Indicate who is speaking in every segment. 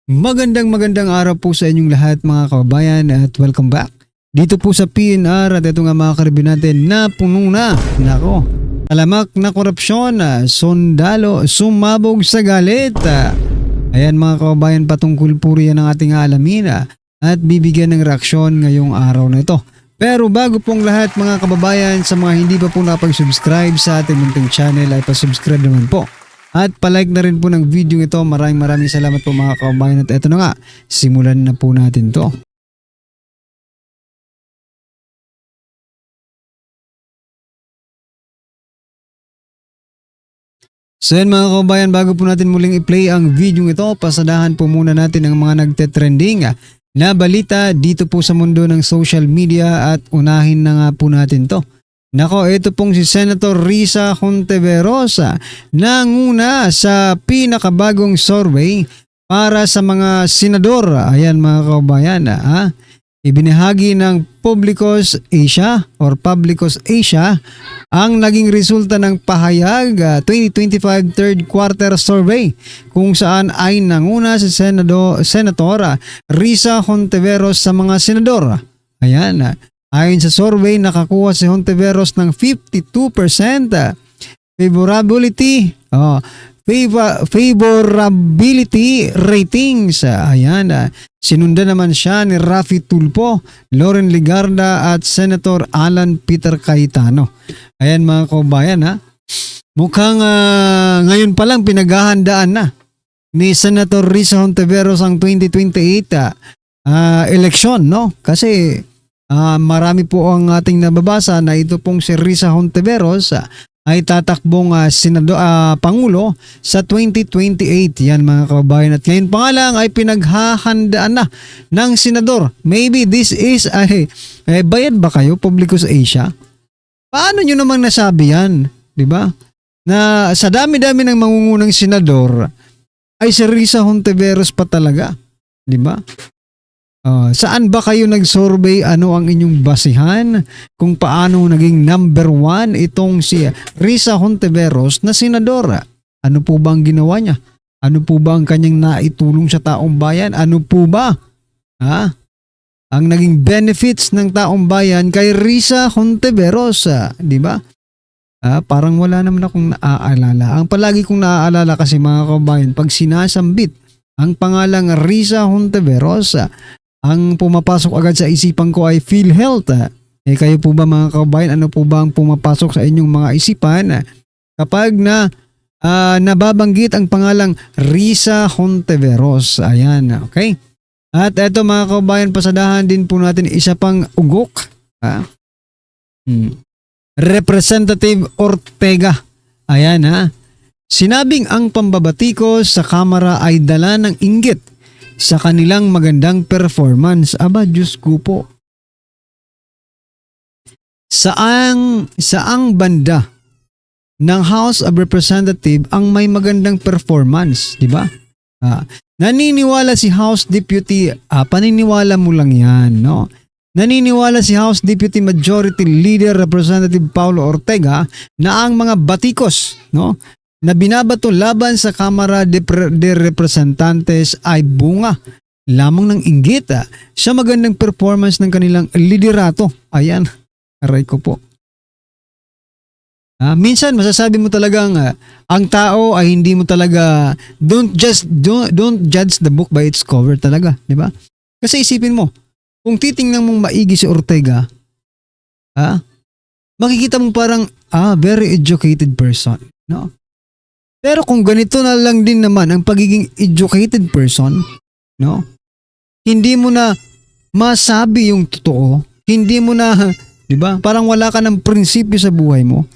Speaker 1: Magandang araw po sa inyong lahat mga kababayan at welcome back dito po sa PNR. At ito nga mga karibyo natin na puno na, nako, talamak na korupsyon, sundalo sumabog sa galit. Ayan mga kababayan, patungkol po riyan ang ating alamin at bibigyan ng reaksyon ngayong araw na ito. Pero bago pong lahat mga kababayan, sa mga hindi pa po nakapag-subscribe sa ating munting channel ay pa-subscribe naman po. At palike na rin po ng video ito. Maraming salamat po mga kababayan. At eto na nga, simulan na po natin to. So yan mga kababayan, bago po natin muling i-play ang video ito, pasadahan po muna natin ang mga nagte-trending na balita dito po sa mundo ng social media at unahin na nga po natin to. Nako, ito pong si Senator Risa Hontiveros nanguna sa pinakabagong survey para sa mga senador. Ayan mga kababayan, ibinahagi ng Publicos Asia ang naging resulta ng pahayag 2025 third quarter survey kung saan ay nanguna si Senator Risa Hontiveros sa mga senador. Ayan, ayon sa survey, nakakuha si Hontiveros ng 52% favorability ratings. Ayan, sinundan naman siya ni Raffy Tulfo, Loren Legarda at Senator Alan Peter Cayetano. Ayan mga kababayan, mukhang ngayon pa lang pinaghahandaan na ni Senator Risa Hontiveros ang 2028 eleksyon, no? Kasi marami po ang ating nababasa na ito pong si Risa Hontiveros ay tatakbong Pangulo sa 2028. Yan mga kababayan. At ngayon pa nga lang ay pinaghahandaan na ng senador. Maybe this is bayad ba kayo, Publicos Asia? Paano nyo namang nasabi yan? Diba? Na sa dami-dami ng mangungunang senador ay si Risa Hontiveros pa talaga. Diba? Saan ba kayo nag-survey? Ano ang inyong basihan kung paano naging number 1 itong si Risa Hontiveros na senador? Ano po ba ang ginawa niya? Ano po ba ang kanyang naitulong sa taong bayan? Ano po ba ang naging benefits ng taong bayan kay Risa Hontiveros? Di ba? Parang wala naman akong naaalala. Ang palagi kong naaalala kasi mga kabayan, pag sinasambit ang pangalang Risa Hontiveros, ang pumapasok agad sa isipan ko ay PhilHealth. Kayo po ba mga kababayan, ano po ba ang pumapasok sa inyong mga isipan kapag nababanggit ang pangalang Risa Hontiveros? Ayan, okay? At eto mga kababayan, pasadahan din po natin isa pang ugok. Representative Ortega. Ayan sinabing ang pambabatikos sa Kamara ay dala ng inggit sa kanilang magandang performance. Aba, Diyos ko po. Saang banda ng House of Representatives ang may magandang performance, di ba? Naniniwala si House Deputy, paniniwala mo lang yan, no? Naniniwala si House Deputy Majority Leader Representative Paulo Ortega na ang mga batikos, no, na binabato laban sa Kamara de Representantes ay bunga lamang ng inggit sa magandang performance ng kanilang liderato. Ayan, aray ko po. Minsan masasabi mo talagang ang tao ay hindi mo talaga, don't judge the book by its cover talaga, di ba? Kasi isipin mo, kung titingnan mong maigi si Ortega, makikita mo parang very educated person, no? Pero kung ganito na lang din naman ang pagiging educated person, no? Hindi mo na masabi yung totoo, hindi mo na, 'di ba? Parang wala ka ng prinsipyo sa buhay mo.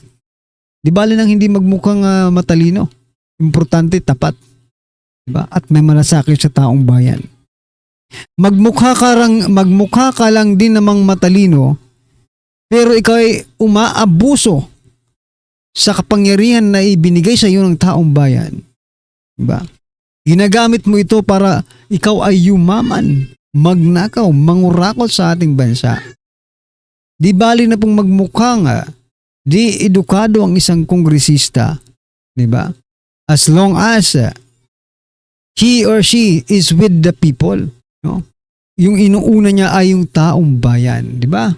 Speaker 1: Di bali nang hindi magmukhang matalino. Importante tapat, 'di ba? At may malasakit sa taong bayan. Magmukha ka lang din namang matalino, pero ikaw ay umaabuso sa kapangyarihan na ibinigay sa iyo ng taong bayan. Diba? Ginagamit mo ito para ikaw ay yumaman, magnakaw, mangurakot sa ating bansa. Di bali na pong magmukhang di edukado ang isang kongresista. Diba? As long as he or she is with the people, no? Yung inuuna niya ay yung taong bayan, di ba?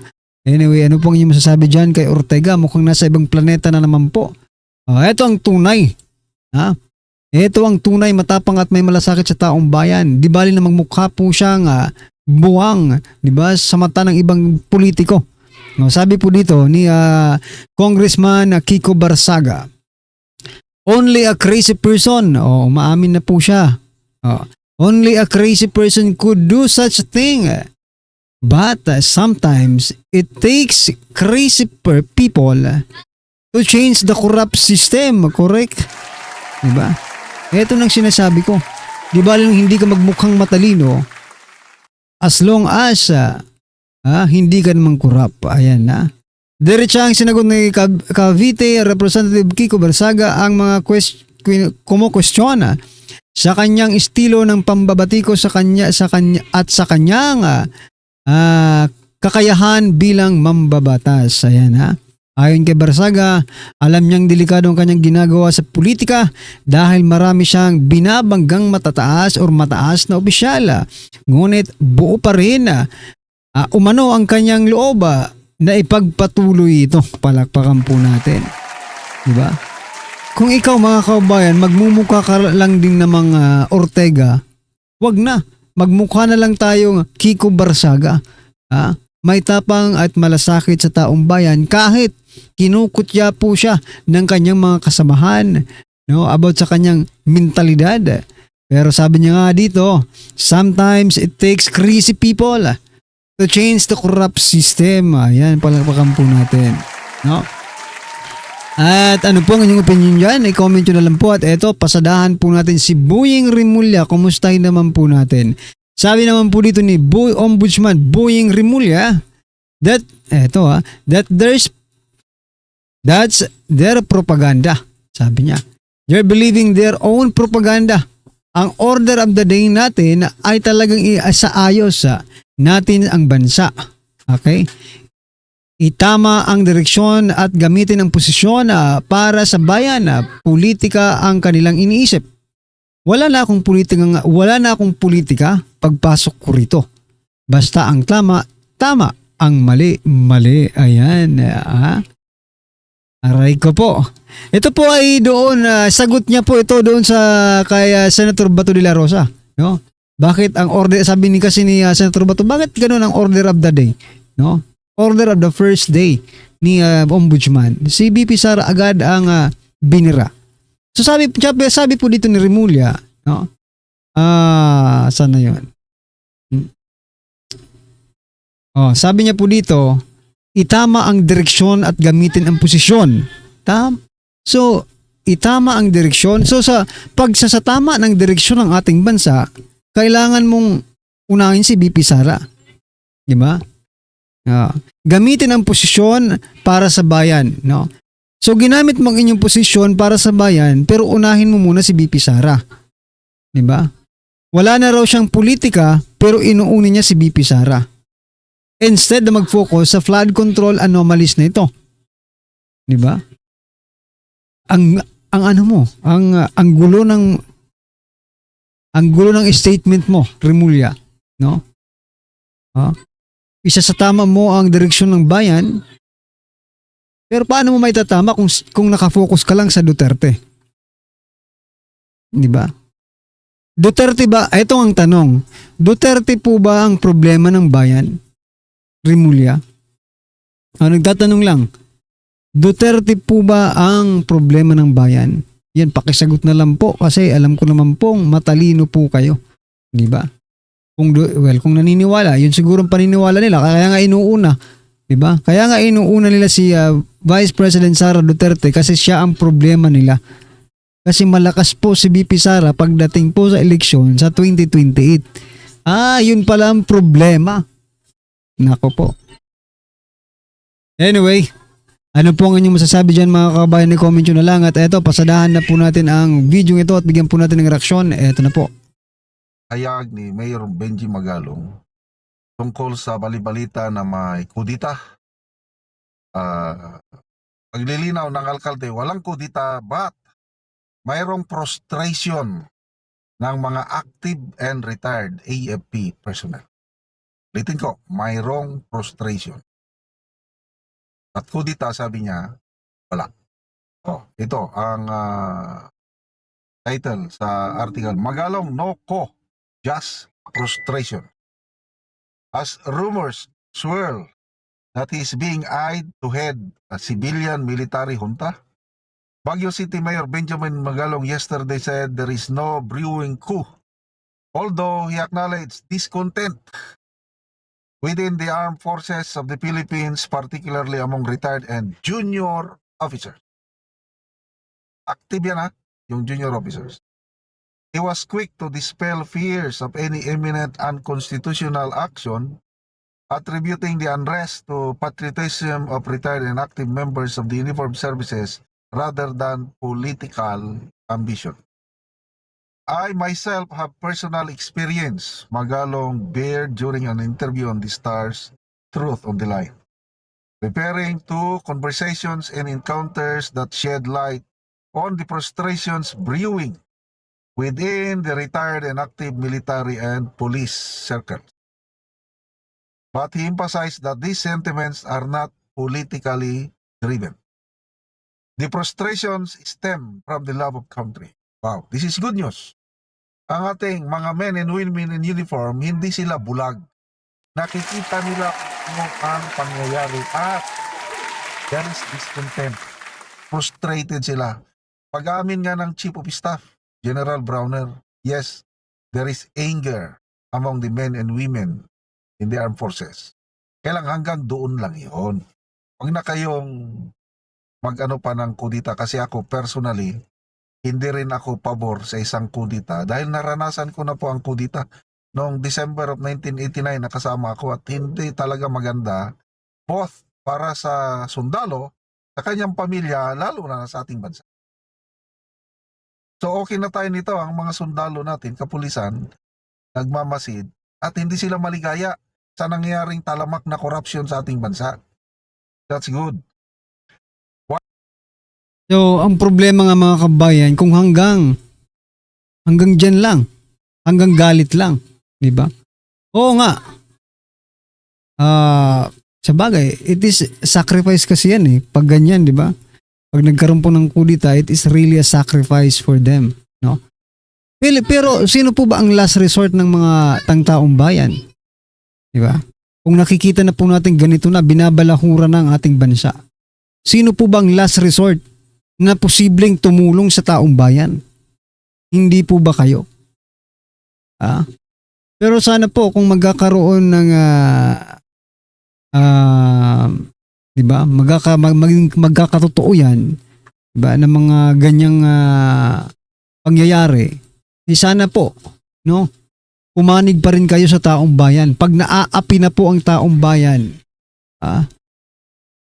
Speaker 1: Anyway, ano pong inyong masasabi dyan kay Ortega? Mukhang nasa ibang planeta na naman po. Ito ang tunay. Ha? Ito ang tunay, matapang at may malasakit sa taong bayan. Di bali na magmukha po siyang buwang, di ba, sa mata ng ibang politiko. No, sabi po dito ni Congressman Kiko Barsaga, only a crazy person, umaamin na po siya. Only a crazy person could do such a thing. But sometimes it takes crazy people to change the corrupt system. Correct? Diba? Ito nang sinasabi ko. Di ba lang hindi ka magmukhang matalino as long as hindi ka naman corrupt. Ayan na. Diretsa ang sinagot ni Cavite Representative Kiko Barsaga ang mga kumo-question sa kanyang estilo ng pambabatiko sa kanya at sa kanyang kakayahan bilang mambabatas. Ayan ha. Ayon kay Barsaga, alam niyang delikado ang kanyang ginagawa sa politika dahil marami siyang binabanggang matataas o mataas na opisyal. Ngunit buo pa rin umano ang kanyang loob na ipagpatuloy ito. Palakpakan po natin. Diba? Kung ikaw mga kaubayan, magmumukha ka lang din ng mga Ortega, wag na. Magmukha na lang tayong Kiko Barsaga. May tapang at malasakit sa taong bayan kahit kinukutya po siya ng kanyang mga kasamahan, no, about sa kanyang mentalidad. Pero sabi niya nga dito, sometimes it takes crazy people to change the corrupt system. Ayan, palakpakan po natin. No? At ano po ang inyong opinion dyan? I-comment nyo na lang po. At eto, pasadahan po natin si Boying Rimulya. Kumustahin naman po natin. Sabi naman po dito ni Ombudsman Boying Rimulya that's their propaganda. Sabi niya. They're believing their own propaganda. Ang order of the day natin ay talagang isaayos natin ang bansa. Okay? Itama ang direksyon at gamitin ang posisyon para sa bayan. Politika ang kanilang iniisip. Wala na akong politika pagpasok ko rito. Basta ang tama, ang mali. Ayan. Aray ko po. Ito po ay doon, sagot niya po ito doon sa kay Senator Bato de la Rosa. No? Bakit ang order, sabi ni kasi ni Senator Bato, bakit ganoon ang order of the day? No? Order of the first day ni Ombudsman. Si BP Sara agad ang binira. So sabi po dito ni Rimulya, no? Saan na 'yon? Sabi niya po dito, itama ang direksyon at gamitin ang posisyon. So, itama ang direksyon. So sa pagsasatama ng direksyon ng ating bansa, kailangan mong unahin si BP Sara. 'Di ba? Gamitin ang posisyon para sa bayan, no? So ginamit mo ang inyong posisyon para sa bayan, pero unahin mo muna si BP Sara. 'Di ba? Wala na raw siyang politika, pero inuuni niya si BP Sara. Instead na mag-focus sa flood control anomalies na ito. 'Di ba? Ang gulo ng statement mo, Rimulya, no? Isa sa tama mo ang direksyon ng bayan, pero paano mo may tatama kung nakafocus ka lang sa Duterte? Di ba? Duterte ba? Ito ang tanong. Duterte po ba ang problema ng bayan? Rimulya? Nagtatanong lang. Duterte po ba ang problema ng bayan? Yan, pakisagot na lang po kasi alam ko naman pong matalino po kayo. Di ba? Kung naniniwala, yun siguro ang paniniwala nila, kaya nga inuuna, 'di ba? Kaya nga inuuna nila si Vice President Sara Duterte kasi siya ang problema nila. Kasi malakas po si BP Sara pagdating po sa eleksyon sa 2028. Yun pala ang problema. Nako po. Anyway, ano po ang inyong masasabi dyan mga kabayan? I-comment nyo na lang. At eto, pasadahan na po natin ang video ito at bigyan po natin ng reaksyon. Eto na po.
Speaker 2: Hayag ni Mayor Benji Magalong tungkol sa balibalita na may kudita. Paglilinaw ng alkalde, walang kudita but mayroong prostration ng mga active and retired AFP personnel. Ulitin ko, mayroong frustration. At kudita, sabi niya, wala. Ito ang title sa article. Magalong no ko, just frustration. As rumors swirl that he is being eyed to head a civilian military junta, Baguio City Mayor Benjamin Magalong yesterday said there is no brewing coup, although he acknowledged discontent within the armed forces of the Philippines, particularly among retired and junior officers. Active yan yung junior officers. He was quick to dispel fears of any imminent unconstitutional action, attributing the unrest to patriotism of retired and active members of the uniformed services rather than political ambition. I myself have personal experience, Magalong bared during an interview on the Stars Truth on the Line, referring to conversations and encounters that shed light on the frustrations brewing within the retired and active military and police circles. But he emphasized that these sentiments are not politically driven. The frustrations stem from the love of country. Wow, this is good news. Ang ating mga men and women in uniform, hindi sila bulag. Nakikita nila kung ang pangyayari at there is discontent. Frustrated sila. Pag-amin nga ng Chief of Staff, General Browner, yes, there is anger among the men and women in the armed forces. Kailang hanggang doon lang yun. Huwag na kayong mag-ano pa ng kudita kasi ako personally, hindi rin ako pabor sa isang kudita dahil naranasan ko na po ang kudita noong December of 1989 nakasama ako at hindi talaga maganda both para sa sundalo, sa kanyang pamilya, lalo na sa ating bansa. So okay na tayo nito, ang mga sundalo natin, kapulisan, nagmamasid at hindi sila maligaya sa nangyaring talamak na korupsyon sa ating bansa. That's good.
Speaker 1: So, ang problema nga mga kabayan, kung hanggang dyan lang, hanggang galit lang, di ba? Oo nga. Sa bagay, it is sacrifice kasi yan pag ganyan, di ba? Pag nagkaroon po ng kudita, it is really a sacrifice for them, no? Pero sino po ba ang last resort ng mga tangtaong bayan? Di ba? Kung nakikita na po natin ganito na, binabalahura na ang ating bansa. Sino po ba ang last resort na posibleng tumulong sa taong bayan? Hindi po ba kayo? Pero sana po kung magkakaroon ng di ba? Magkakatotoo yan, di ba? Ng mga ganyang pangyayari. Sana po, no? Pumanig pa rin kayo sa taong bayan. Pag naaapi na po ang taong bayan,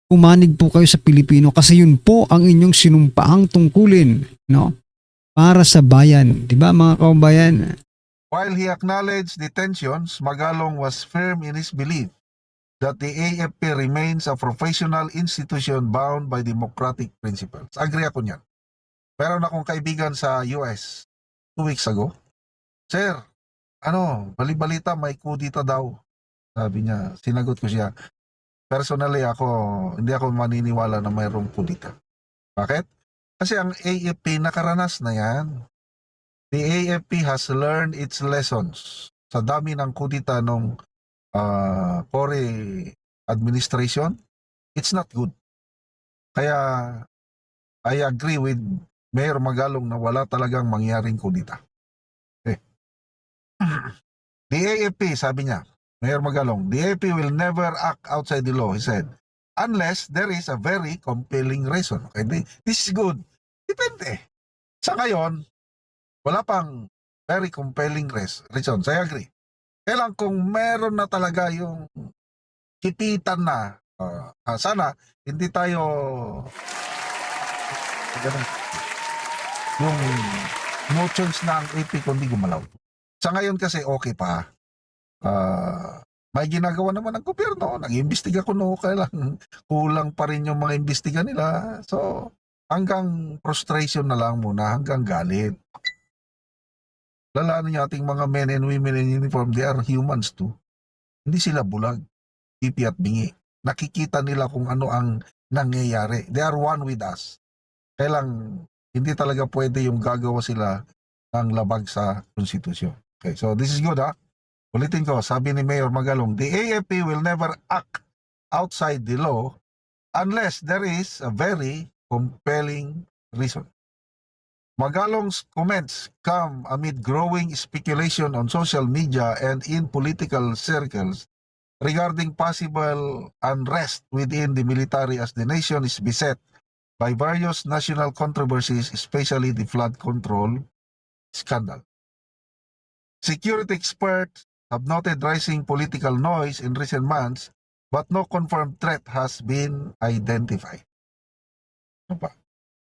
Speaker 1: pumanig po kayo sa Pilipino kasi yun po ang inyong sinumpaang tungkulin, no? Para sa bayan, 'di ba mga kabayan?
Speaker 2: While he acknowledged the tensions, Magalong was firm in his belief that the AFP remains a professional institution bound by democratic principles. Agree ako niyan. Meron akong kaibigan sa US 2 weeks ago. Sir, bali-balita may kudita daw. Sabi niya, sinagot ko siya. Personally hindi ako maniniwala na mayroong kudita. Bakit? Kasi ang AFP nakaranas na yan. The AFP has learned its lessons sa dami ng kudita nung Cory administration. It's not good. Kaya I agree with Mayor Magalong na wala talagang mangyaring kudita. The AFP, sabi niya, Mayor Magalong, the AFP will never act outside the law, he said, unless there is a very compelling reason. Okay, this is good. Depende. Sa ngayon, wala pang very compelling reason. I agree. Kailan kung meron na talaga yung kipitan na, sana hindi tayo yung motions na ang AP kundi gumalaw. Sa ngayon kasi okay pa. May ginagawa naman ng gobyerno, nag-iimbestiga kailan kulang pa rin yung mga imbestiga nila. So, hanggang frustration na lang muna, hanggang galit. Lalaan niyo ating mga men and women in uniform, they are humans too. Hindi sila bulag, pipi at bingi. Nakikita nila kung ano ang nangyayari. They are one with us. Kaya lang, hindi talaga pwede yung gagawa sila ng labag sa konstitusyon. Okay, so this is good, ha? Ulitin ko, sabi ni Mayor Magalong, the AFP will never act outside the law unless there is a very compelling reason. Magalong's comments come amid growing speculation on social media and in political circles regarding possible unrest within the military as the nation is beset by various national controversies, especially the flood control scandal. Security experts have noted rising political noise in recent months, but no confirmed threat has been identified. Ano pa?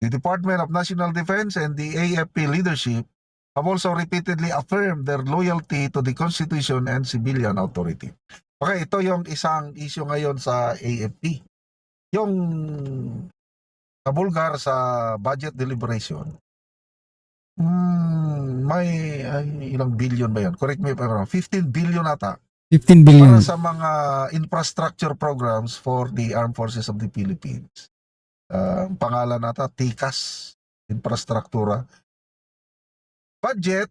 Speaker 2: The Department of National Defense and the AFP leadership have also repeatedly affirmed their loyalty to the Constitution and civilian authority. Okay, ito yung isang issue ngayon sa AFP. Yung nabulgar sa budget deliberation, may ilang billion ba yan? Correct me if I'm wrong. 15 billion ata
Speaker 1: 15 billion.
Speaker 2: para sa mga infrastructure programs for the Armed Forces of the Philippines. Ang pangalan nata, TICAS, infrastruktura. Budget,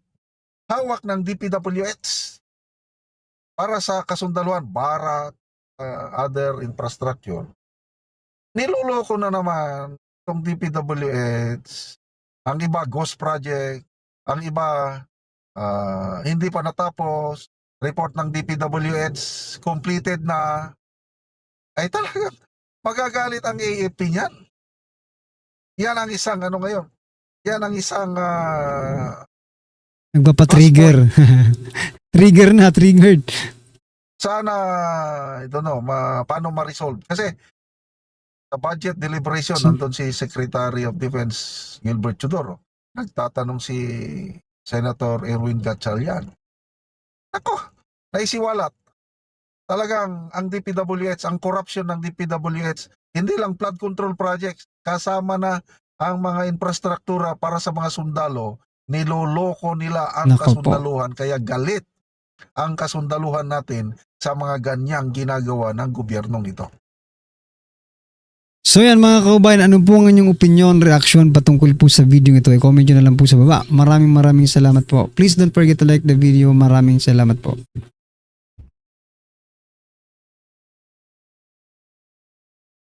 Speaker 2: hawak ng DPWH para sa kasundaluhan, barat, other infrastructure. Niloloko na naman itong DPWH. Ang iba, ghost project. Ang iba, hindi pa natapos. Report ng DPWH, completed na. Ay talaga, magagalit ang AFP niyan. Yan ang isang ano ngayon. Yan ang isang
Speaker 1: Nagpapatrigger. Triggered.
Speaker 2: sana ito no, paano ma-resolve. Kasi sa budget deliberation, nandun si Secretary of Defense Gilbert Chodoro. Nagtatanong si Senator Erwin Gatchalian. Ako, naisiwalat. Talagang ang DPWH, ang corruption ng DPWH, hindi lang flood control projects, kasama na ang mga infrastruktura para sa mga sundalo, niloloko nila ang
Speaker 1: Nako po.
Speaker 2: kasundaluhan, kaya galit ang kasundaluhan natin sa mga ganyang ginagawa ng gobyernong ito.
Speaker 1: So yan mga kaubayan, ano po ang inyong opinion, reaction patungkol po sa video ito? I-comment nyo na lang po sa baba. Maraming salamat po. Please don't forget to like the video. Maraming salamat po.